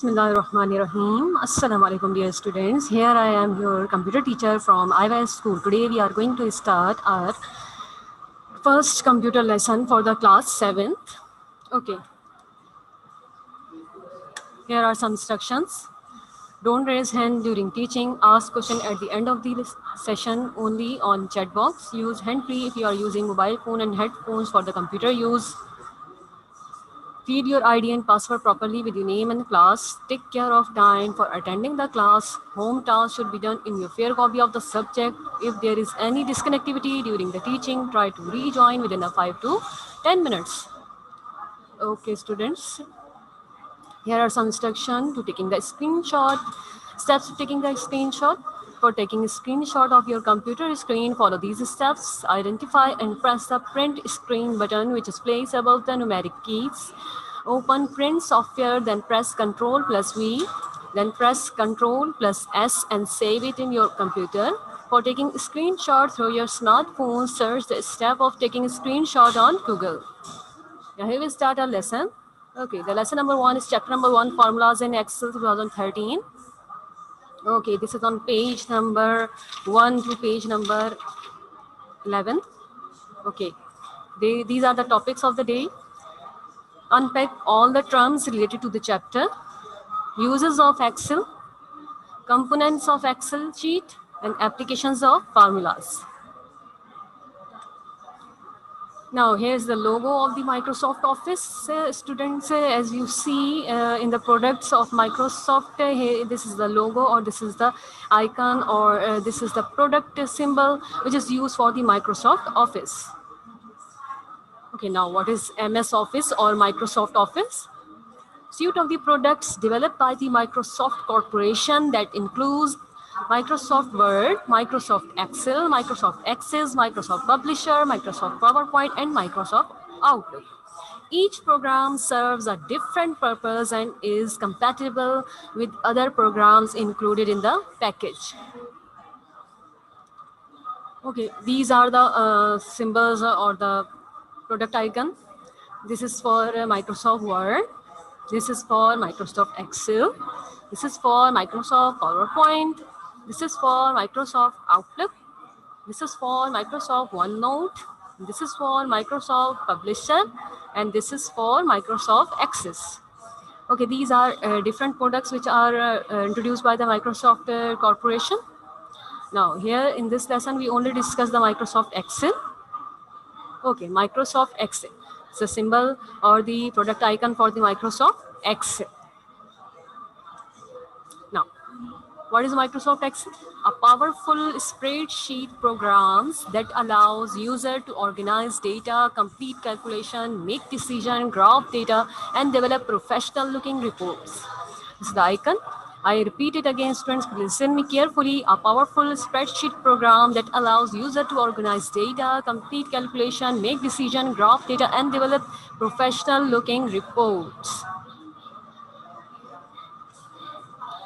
Bismillahirrahmanirrahim. Assalamu alaikum, dear students. Here I am, your computer teacher from IYS school. Today we are going to start our first computer lesson for the class 7th. Okay, here are some instructions. Don't raise hand during teaching. Ask question at the end of the session only on chat box. Use hand free if you are using mobile phone and headphones for the computer use. Feed your ID and password properly with your name and class. Take care of time for attending the class. Home task should be done in your fair copy of the subject. If there is any disconnectivity during the teaching, try to rejoin within a 5 to 10 minutes. Okay, students. Here are some instructions to taking the screenshot. Steps to taking the screenshot. For taking a screenshot of your computer screen, follow these steps. Identify and press the print screen button, which is placed above the numeric keys. Open print software, then press Ctrl plus V, then press Ctrl plus S and save it in your computer. For taking a screenshot through your smartphone, search the step of taking a screenshot on Google. Now here we start our lesson. Okay, the lesson number 1 is chapter number 1, Formulas in Excel 2013. Okay, this is on page number 1 to page number 11. Okay, these are the topics of the day. Unpack all the terms related to the chapter. Uses of Excel, components of Excel sheet, and applications of formulas. Now, here's the logo of the Microsoft Office. Students, as you see in the products of Microsoft, here, this is the logo, or this is the icon, or this is the product symbol, which is used for the Microsoft Office. Okay, now what is MS Office or Microsoft Office? Suite of the products developed by the Microsoft Corporation that includes Microsoft Word, Microsoft Excel, Microsoft Access, Microsoft Publisher, Microsoft PowerPoint, and Microsoft Outlook. Each program serves a different purpose and is compatible with other programs included in the package. Okay, these are the symbols or the product icon. This is for Microsoft Word. This is for Microsoft Excel. This is for Microsoft PowerPoint. This is for Microsoft Outlook. This is for Microsoft OneNote. This is for Microsoft Publisher. And this is for Microsoft Access. Okay, these are different products which are introduced by the Microsoft Corporation. Now, here in this lesson, we only discuss the Microsoft Excel. Okay, Microsoft Excel. It's a symbol or the product icon for the Microsoft Excel. Now, what is Microsoft Excel? A powerful spreadsheet programs that allows user to organize data, complete calculation, make decision, graph data, and develop professional looking reports. This is the icon. I repeat it again, students, please listen me carefully. A powerful spreadsheet program that allows user to organize data, complete calculation, make decision, graph data, and develop professional looking reports.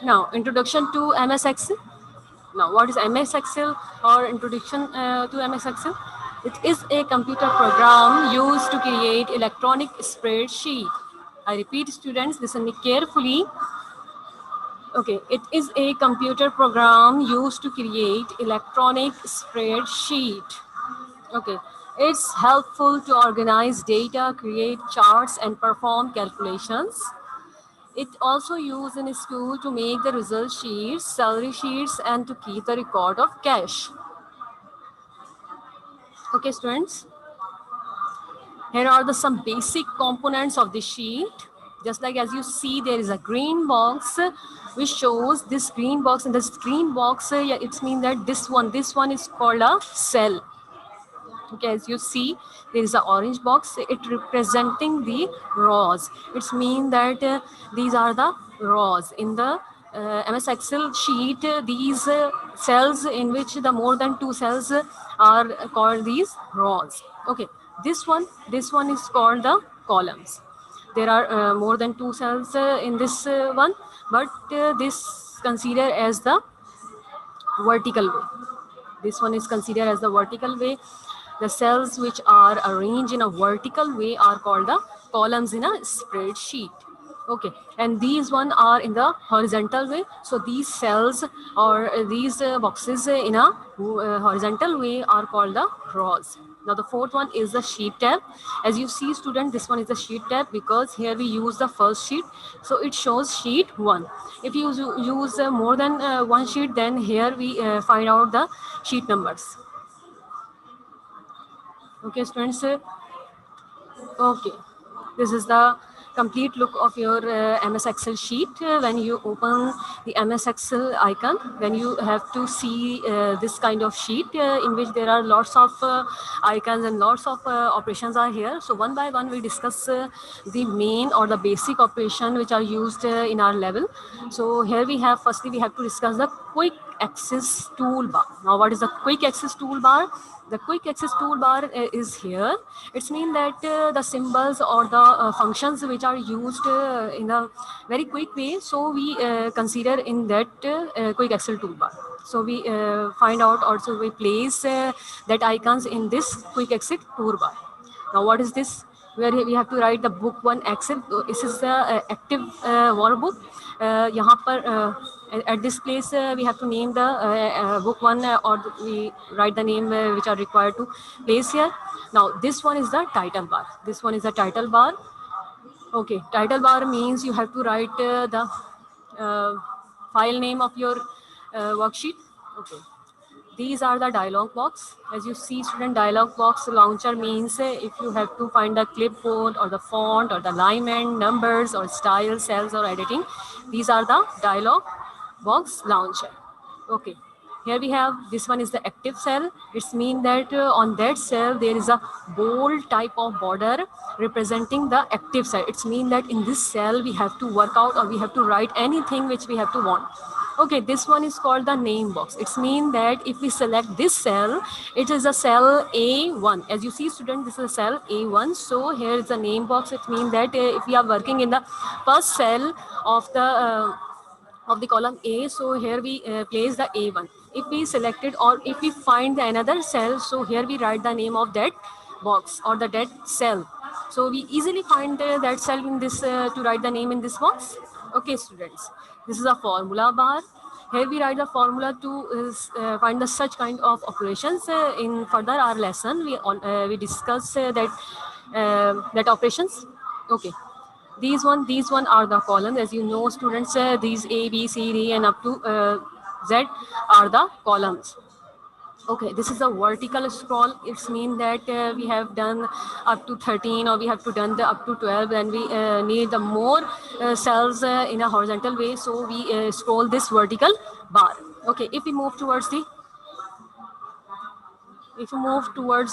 Now, introduction to MS Excel. Now, what is MS Excel or introduction to MS Excel? It is a computer program used to create electronic spreadsheet. I repeat, students, listen me carefully. Okay, it is a computer program used to create electronic spreadsheet. Okay, it's helpful to organize data, create charts, and perform calculations. It also used in school to make the result sheets, salary sheets, and to keep the record of cash. Okay, students. Here are some basic components of the sheet. Just like as you see, there is a green box which shows this green box. And this green box, yeah, it means that this one is called a cell. Okay, as you see, there is an orange box. It representing the rows. It means that these are the rows in the MS Excel sheet. These cells in which the more than 2 cells are called these rows. Okay, this one is called the columns. There are more than 2 cells in this one, but this considered as the vertical way. This one is considered as the vertical way. The cells which are arranged in a vertical way are called the columns in a spreadsheet. Okay, and these one are in the horizontal way. So these cells or these boxes in a horizontal way are called the rows. Now the fourth one is the sheet tab. As you see, student, this one is the sheet tab because here we use the first sheet, so it shows sheet one. If you use more than one sheet, then here we find out the sheet numbers. Okay, students. Okay, this is the complete look of your MS Excel sheet. When you open the MS Excel icon, then you have to see this kind of sheet in which there are lots of icons and lots of operations are here. So one by one, we discuss the main or the basic operation which are used in our level. So here we have, firstly, we have to discuss the quick access toolbar. Now, what is the quick access toolbar? The quick access toolbar is here. It's mean that the symbols or the functions which are used in a very quick way. So we consider in that quick access toolbar. So we find out also we place that icons in this quick access toolbar. Now what is this? Where we have to write the book one active. This is the active workbook. यहाँ पर at this place we have to name the book one or we write the name which are required to place here. Now this one is the title bar. This one is the title bar. Okay, title bar means you have to write the uh, file name of your worksheet. Okay. These are the dialog box. As you see, student, dialog box launcher means if you have to find the clipboard or the font or the alignment, numbers or style, cells or editing, these are the dialog box launcher. Okay. Here we have, this one is the active cell. It's mean that on that cell there is a bold type of border representing the active cell. It's mean that in this cell we have to work out or we have to write anything which we have to want. Okay, this one is called the name box. It's mean that if we select this cell, it is a cell A1. As you see, student, this is a cell A1. So here is the name box. It means that if we are working in the first cell of the column A, so here we place the A1. If we selected or if we find another cell, so here we write the name of that box or the that cell. So we easily find that cell in this to write the name in this box. Okay, students, this is a formula bar. Here we write the formula to find the such kind of operations. In further our lesson, we discuss that operations. Okay. These one are the columns. As you know, students, these A, B, C, D, and up to Z are the columns. Okay, this is a vertical scroll. It's mean that we have done up to 13 or we have to done the up to 12 and we need the more cells in a horizontal way. So we scroll this vertical bar. Okay, if you move towards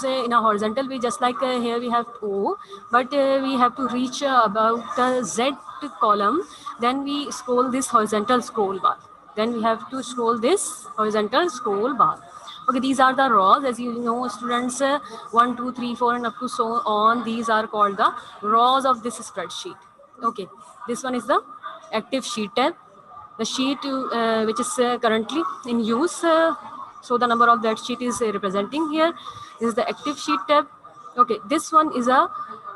in a horizontal way, just like here we have O, but we have to reach about the Z column, then we scroll this horizontal scroll bar. Then we have to scroll this horizontal scroll bar. Okay, these are the rows. As you know, students, 1, 2, 3, 4, and up to so on, these are called the rows of this spreadsheet. Okay, this one is the active sheet tab. The sheet which is currently in use. So the number of that sheet is representing here. This is the active sheet tab. Okay, this one is a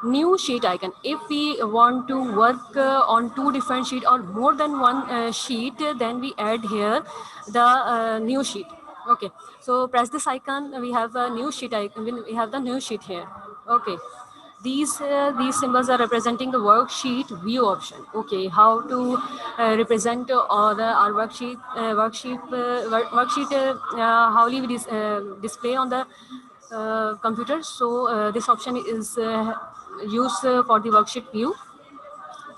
new sheet icon. If we want to work on two different sheet or more than one sheet, then we add here the new sheet. Okay, so press this icon. We have a new sheet icon. We have the new sheet here. Okay, these symbols are representing the worksheet view option. Okay, how to represent our worksheet how we display on the computer. So this option is used for the worksheet view.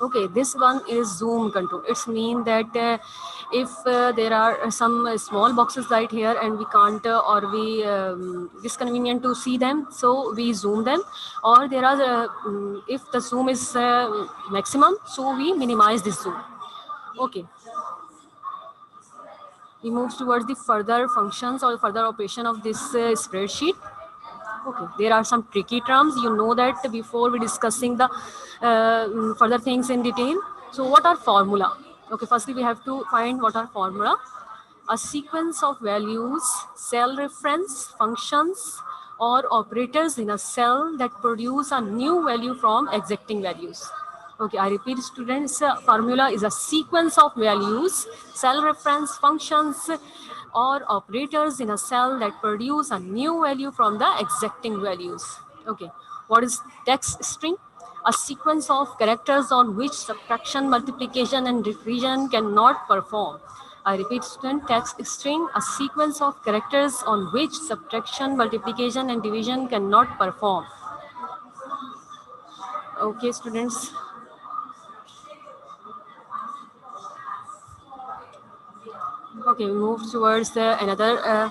Okay, this one is zoom control. It's mean that if there are some small boxes right here and we can't or we disconvenient to see them, so we zoom them. Or there are if the zoom is maximum, so we minimize this zoom. Okay, we move towards the further functions or further operation of this spreadsheet. Okay, there are some tricky terms. You know that before we discussing the further things in detail. So what are formula? Okay, firstly we have to find what are formula. A sequence of values, cell reference, functions, or operators in a cell that produce a new value from existing values. Okay, I repeat, students, formula is a sequence of values, cell reference functions, or operators in a cell that produce a new value from the exacting values. Okay, what is text string? A sequence of characters on which subtraction, multiplication, and division cannot perform. I repeat, student, text string, a sequence of characters on which subtraction, multiplication, and division cannot perform. Okay, students. Okay, we move towards another.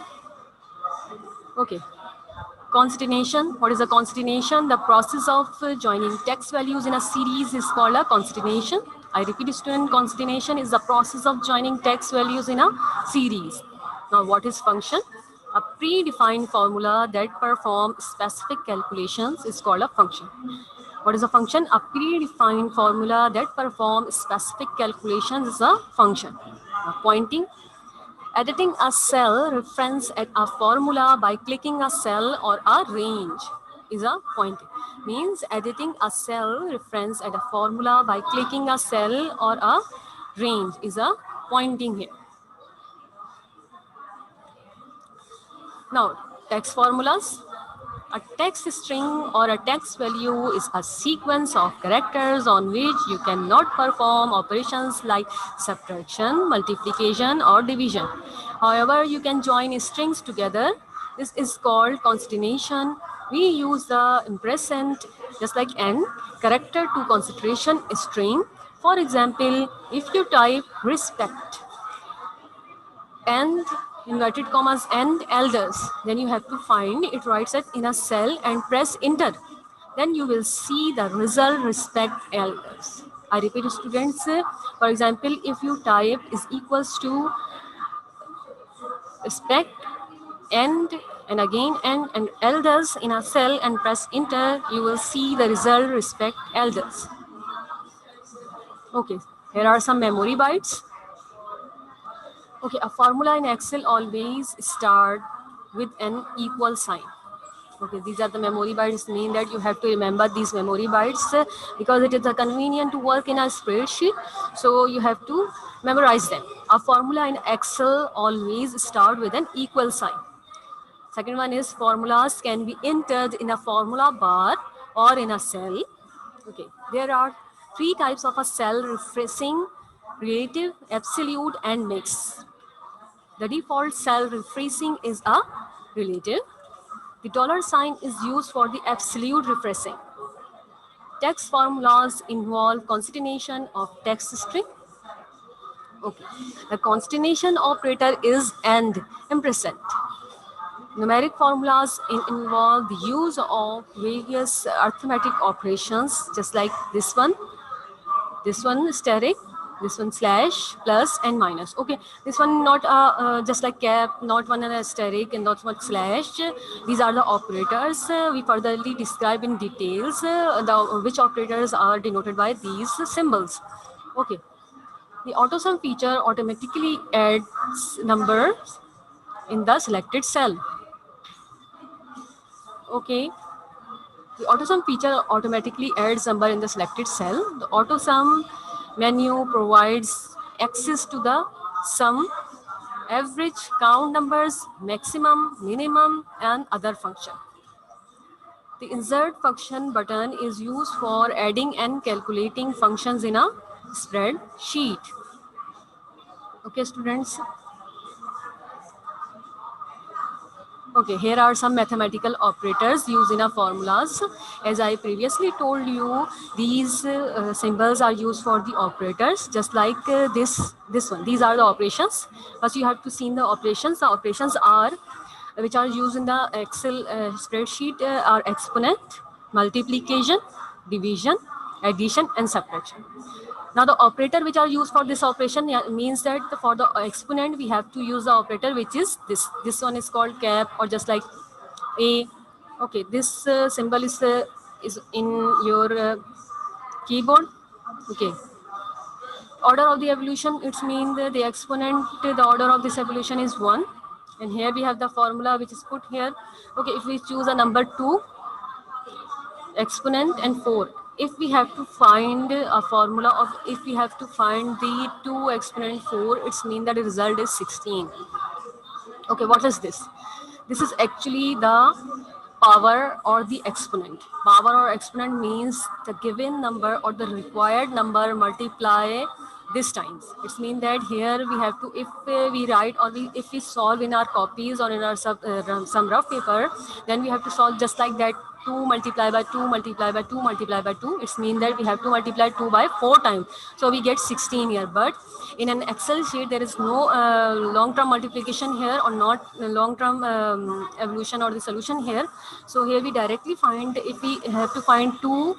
Okay, concatenation. What is a concatenation? The process of joining text values in a series is called a concatenation. I repeat, student, concatenation is the process of joining text values in a series. Now, what is function? A predefined formula that performs specific calculations is called a function. What is a function? A predefined formula that performs specific calculations is a function. Now, pointing. Editing a cell reference at a formula by clicking a cell or a range is a pointing. Means editing a cell reference at a formula by clicking a cell or a range is a pointing here. Now, text formulas. A text string or a text value is a sequence of characters on which you cannot perform operations like subtraction, multiplication, or division. However, you can join strings together. This is called concatenation. We use the ampersand, just like n, character to concentration string. For example, if you type respect and inverted commas and elders, then you have to find it writes it in a cell and press enter. Then you will see the result respect elders. I repeat, students, for example, if you type is equals to respect and again and elders in a cell and press enter, you will see the result respect elders. Okay, here are some memory bytes. Okay, a formula in Excel always start with an equal sign. Okay, these are the memory bytes, mean that you have to remember these memory bytes because it is convenient to work in a spreadsheet. So you have to memorize them. A formula in Excel always start with an equal sign. Second one is formulas can be entered in a formula bar or in a cell. Okay, there are three types of a cell: refreshing, relative, absolute, and mix. The default cell refreshing is a relative. The dollar sign is used for the absolute refreshing. Text formulas involve concatenation of text string. Okay. The concatenation operator is and ampersand. Numeric formulas involve the use of various arithmetic operations, just like this one steric, this one slash, plus and minus. Okay, this one not just like cap, not one an asterisk and not one slash. These are the operators. We furtherly describe in details which operators are denoted by these symbols. Okay, the autosum feature automatically adds numbers in the selected cell. Okay, the AutoSum feature automatically adds number in the selected cell. The AutoSum menu provides access to the sum, average, count numbers, maximum, minimum, and other function. The insert function button is used for adding and calculating functions in a spreadsheet. Okay, students. Okay, here are some mathematical operators used in our formulas. As I previously told you, these symbols are used for the operators, just like this one. These are the operations. First, you have to see the operations. The operations are which are used in the Excel spreadsheet are exponent, multiplication, division, addition, and subtraction. Now the operator which are used for this operation means that for the exponent we have to use the operator which is this. This one is called cap or just like a. Okay, this symbol is in your keyboard. Okay. Order of the evolution, it means the exponent, the order of this evolution is 1. And here we have the formula which is put here. Okay, if we choose a number 2, exponent and 4. if we have to find a formula of, if we have to find the 2 exponent 4, it's mean that the result is 16. Okay, what is this? This is actually the power or the exponent. Power or exponent means the given number or the required number multiply this times. It's mean that here we have to, if we write or if we solve in our copies or in our some rough paper, then we have to solve just like that. 2 multiplied by 2 multiplied by 2 multiplied by 2, it's mean that we have to multiply 2 by 4 times, so we get 16 here. But in an Excel sheet there is no long-term multiplication here, or not long-term evolution or the solution here. So here we directly find, if we have to find 2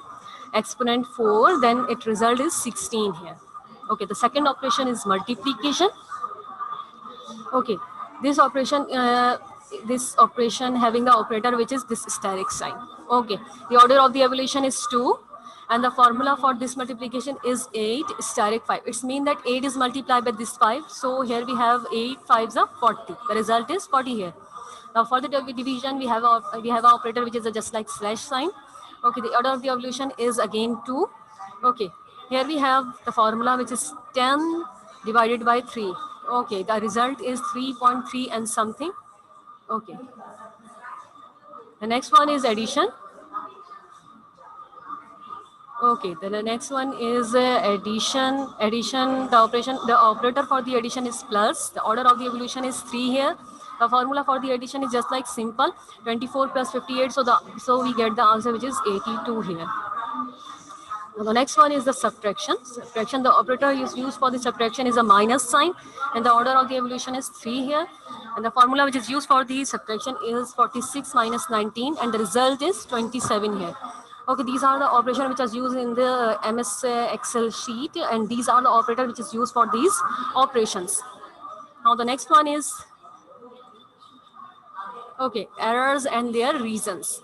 exponent 4, then it result is 16 here. Okay, the second operation is multiplication. Okay, this operation having the operator which is this steric sign. Okay, the order of the evolution is 2, and the formula for this multiplication is 8 steric 5. It's mean that 8 is multiplied by this 5. So here we have 8 5s are 40. The result is 40 here. Now for the division, we have an operator which is just like slash sign. Okay, the order of the evolution is again 2. Okay, here we have the formula which is 10 divided by 3. Okay, the result is 3.3 and something. Okay, the next one is addition. Okay, then the next one is addition. Addition, the operator for the addition is plus. The order of the evolution is 3 here. The formula for the addition is just like simple, 24 plus 58. So we get the answer which is 82 here. Now the next one is the subtraction. Subtraction, the operator is used for the subtraction is a minus sign, and the order of the evolution is 3 here. And the formula which is used for the subtraction is 46 minus 19, and the result is 27 here. Okay, these are the operation which is used in the MS Excel sheet, and these are the operator which is used for these operations. Now the next one is, okay, errors and their reasons.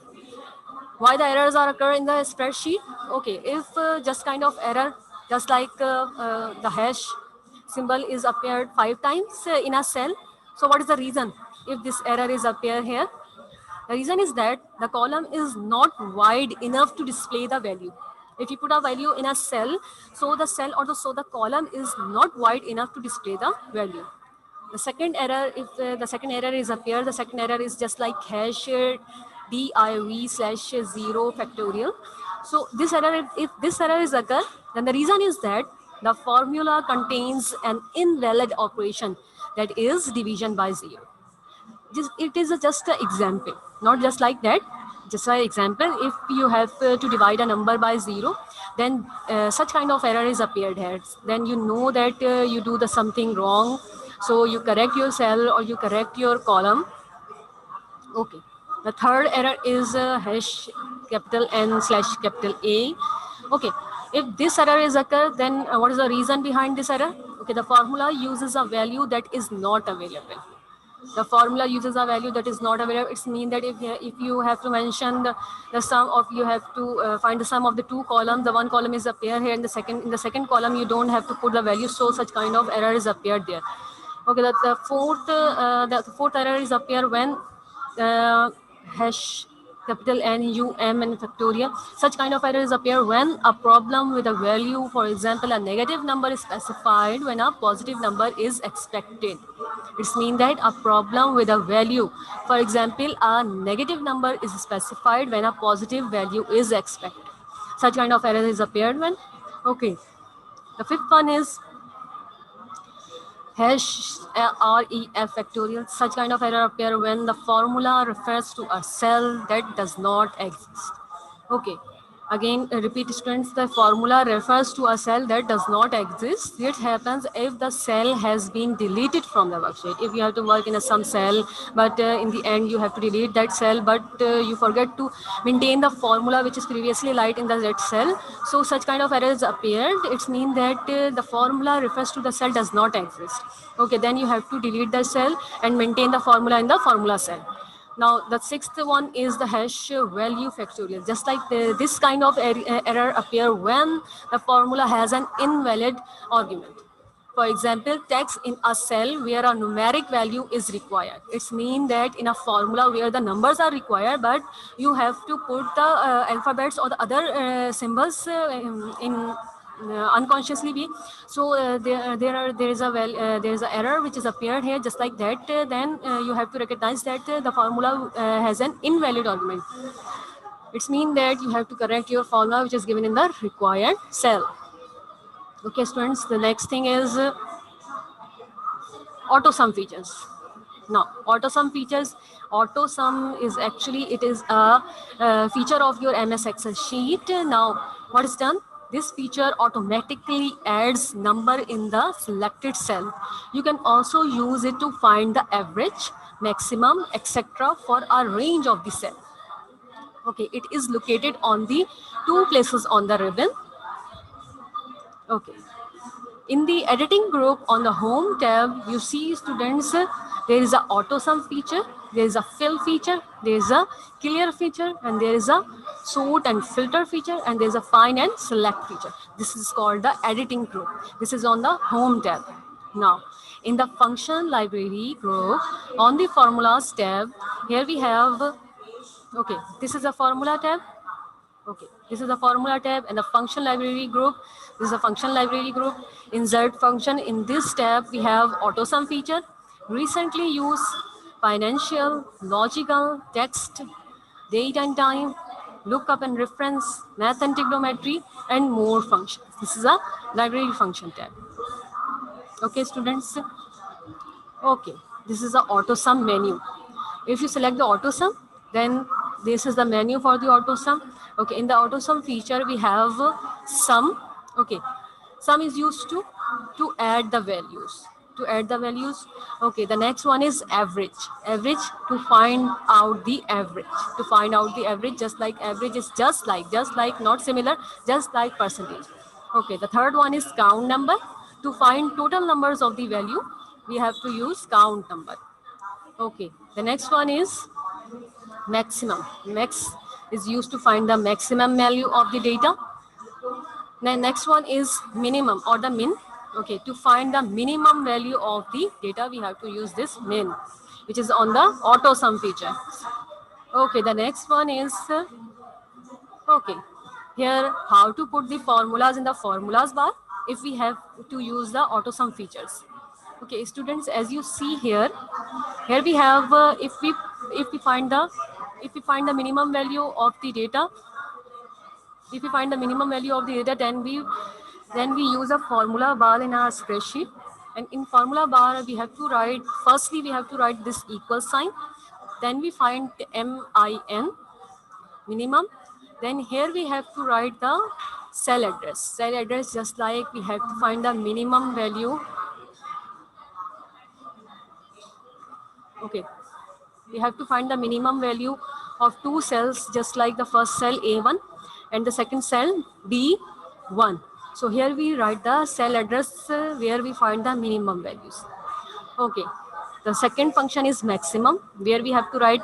Why the errors are occur in the spreadsheet? Okay, if just kind of error, just like the hash symbol is appeared 5 times in a cell. So what is the reason if this error is appear here? The reason is that the column is not wide enough to display the value. If you put a value in a cell, so the cell or the column is not wide enough to display the value. The second error, if the second error is appear, the second error is just like hash div/0 factorial. So this error, if this error is occur, then the reason is that the formula contains an invalid operation, that is division by 0. It is just an example, not just like that. Just an example, if you have to divide a number by 0, then such kind of error is appeared here. Then you know that you do the something wrong, so you correct your cell or you correct your column. Okay, the third error is hash capital N slash capital A. Okay, if this error is occur, then what is the reason behind this error? Okay, the formula uses a value that is not available. The formula uses a value that is not available. It's mean that if you have to mention the sum of, you have to find the sum of the two columns, the one column is appear here, and in the second column you don't have to put the value, so such kind of error is appeared there. Okay, the fourth error is appear when hash capital N U M and factorial. Such kind of errors appear when a problem with a value, for example, a negative number is specified when a positive number is expected. It's mean that a problem with a value, for example, a negative number is specified when a positive value is expected. Such kind of error is appeared when. Okay, the fifth one is hash ref factorial. Such kind of error appear when the formula refers to a cell that does not exist. Okay, again repeat students, the formula refers to a cell that does not exist. It happens if the cell has been deleted from the worksheet. If you have to work in some cell, but in the end you have to delete that cell, but you forget to maintain the formula which is previously light in the that cell, so such kind of errors appeared. It's mean that the formula refers to the cell does not exist. Okay, then you have to delete the cell and maintain the formula in the formula cell. Now, the sixth one is the hash value factorial. Just like this kind of error appear when the formula has an invalid argument. For example, text in a cell where a numeric value is required. It's mean that in a formula where the numbers are required, but you have to put the alphabets or the other symbols in unconsciously be. So there is a there is an error which is appeared here just like that. Then you have to recognize that the formula has an invalid argument. It's mean that you have to correct your formula which is given in the required cell. Okay, students, the next thing is auto sum features. Now, auto sum features, auto sum is actually, it is a feature of your MS Excel sheet. Now, what is done? This feature automatically adds number in the selected cell. You can also use it to find the average, maximum, etc. for a range of the cell. Okay, it is located on the two places on the ribbon. Okay. In the editing group on the home tab, you see students, there is a auto sum feature, there is a fill feature, there is a clear feature, and there is a sort and filter feature, and there is a find and select feature. This is called the editing group. This is on the home tab. Now, in the function library group, on the formulas tab, here we have, okay, this is a formula tab. Okay, this is the formula tab and the function library group. This is a function library group. Insert function. In this tab, we have auto sum feature, recently used, financial, logical, text, date and time, lookup and reference, math and trigonometry, and more functions. This is a library function tab. Okay, students. Okay, this is the auto sum menu. If you select the auto sum, then this is the menu for the auto sum. Okay, in the auto sum feature, we have sum. Okay, sum is used to add the values. To add the values. Okay, the next one is average. Average to find out the average. To find out the average, just like average is just like, not similar, just like percentage. Okay, the third one is count number. To find total numbers of the value, we have to use count number. Okay, the next one is maximum. Max is used to find the maximum value of the data. Then next one is minimum or the min. Okay, to find the minimum value of the data, we have to use this min, which is on the auto sum feature. Okay, the next one is, okay, here how to put the formulas in the formulas bar if we have to use the auto sum features. Okay, students, as you see here, here we have if we find the minimum value of the data, if we find the minimum value of the data, then we use a formula bar in our spreadsheet. And in formula bar, we have to write, firstly we have to write this equal sign, then we find MIN, minimum. Then here we have to write the cell address. Cell address, just like we have to find the minimum value. Okay, we have to find the minimum value of two cells, just like the first cell A1 and the second cell B1. So here we write the cell address where we find the minimum values. Okay. The second function is maximum, where we have to write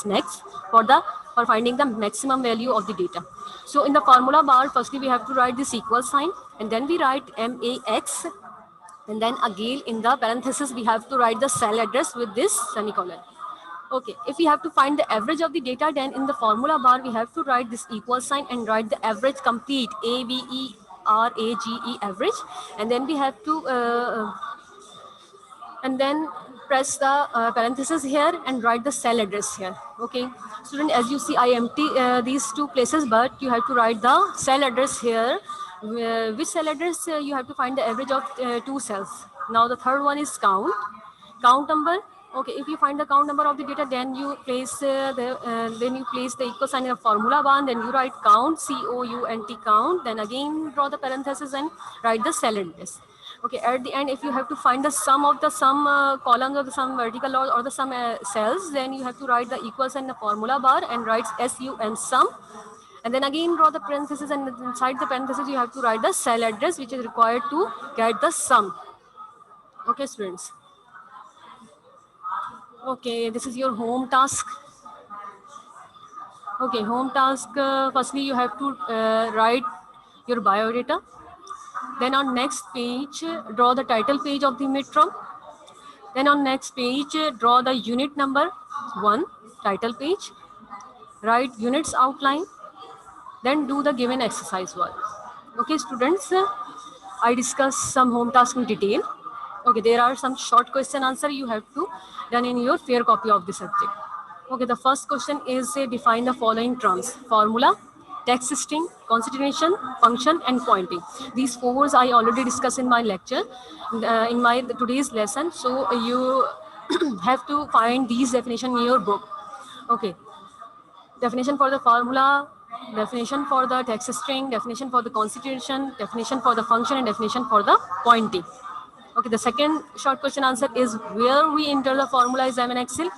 max for finding the maximum value of the data. So in the formula bar, firstly we have to write this equal sign, and then we write max, and then again in the parenthesis we have to write the cell address with this semicolon. Okay, if we have to find the average of the data, then in the formula bar we have to write this equal sign and write the average complete, AVERAGE average, and then we have to and then press the parenthesis here and write the cell address here. Okay, student, as you see, I empty these two places, but you have to write the cell address here. Which cell address you have to find the average of two cells. Now the third one is count number. Okay, if you find the count number of the data, then you place then you place the equal sign in a formula bar, then you write count, COUNT, count, then again draw the parenthesis and write the cell address. Okay, at the end, if you have to find the sum of the sum columns or the sum vertical or the sum cells, then you have to write the equal sign in the formula bar and write SUM sum. And then again draw the parenthesis, and inside the parenthesis you have to write the cell address which is required to get the sum. Okay, students. Okay, this is your home task. Okay, home task. Firstly, you have to write your biodata. Then on next page, draw the title page of the midterm. Then on next page, draw the unit number 1, title page. Write units outline. Then do the given exercise work. Okay, students, I discuss some home task in detail. Okay, there are some short question answer you have to done in your fair copy of the subject. Okay, the first question is define the following terms: formula, text string, concatenation, function, and pointing. These four I already discussed in my lecture, in my today's lesson. So you have to find these definition in your book. Okay, definition for the formula, definition for the text string, definition for the constitution, definition for the function, and definition for the pointing. Okay, the second short question answer is where we enter the formula is MS Excel.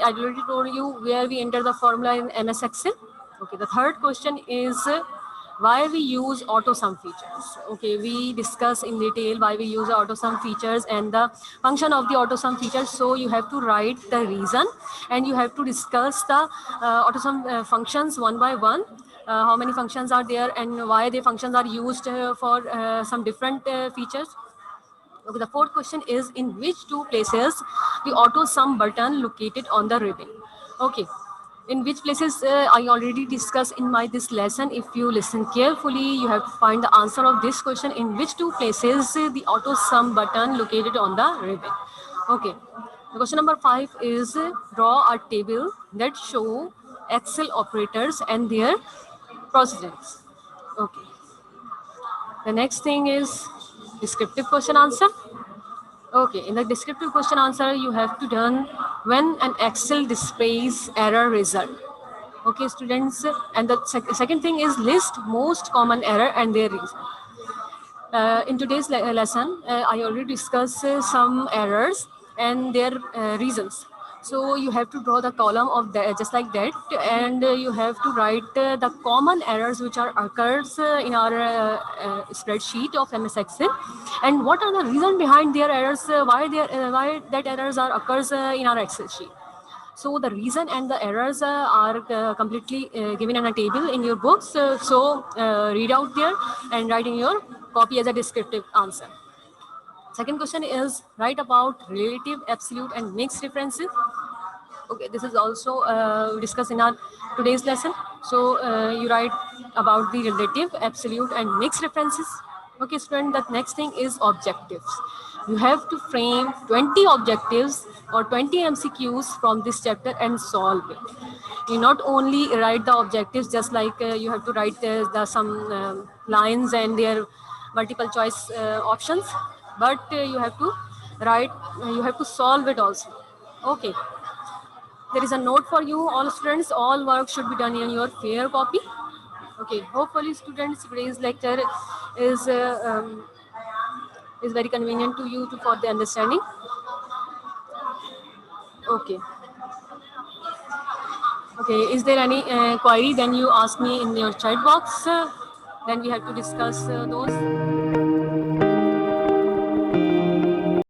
I already told you where we enter the formula in MS Excel. Okay, the third question is why we use auto sum features. Okay, we discuss in detail why we use auto sum features and the function of the auto sum features. So you have to write the reason and you have to discuss the auto sum functions one by one. How many functions are there and why the functions are used for some different features. Okay, the fourth question is in which two places the auto sum button located on the ribbon. Okay, in which places I already discussed in my this lesson. If you listen carefully, you have to find the answer of this question. In which two places the auto sum button located on the ribbon. Okay, the question number 5 is draw a table that show Excel operators and their precedence. Okay, the next thing is descriptive question answer. Okay, in the descriptive question answer, you have to done when an Excel displays error result. Okay, students, and the second thing is list most common error and their reason. In today's lesson, I already discussed some errors and their reasons. So you have to draw the column of that, just like that, and you have to write the common errors which are occurs in our spreadsheet of MS Excel, and what are the reason behind their errors, why that errors are occurs in our Excel sheet. So the reason and the errors are completely given in a table in your books. So read out there and write in your copy as a descriptive answer. Second question is write about relative, absolute, and mixed references. Okay, this is also discussed in our today's lesson. So you write about the relative, absolute, and mixed references. Okay, student, the next thing is objectives. You have to frame 20 objectives or 20 MCQs from this chapter and solve it. You not only write the objectives, just like you have to write some lines and their multiple choice options, but you have to write, you have to solve it also. Okay, there is a note for you, all students. All work should be done in your fair copy. Okay, hopefully, students, today's lecture is uh, um, is very convenient to you for the understanding. Okay. Okay. Is there any query? Then you ask me in your chat box. Then we have to discuss those.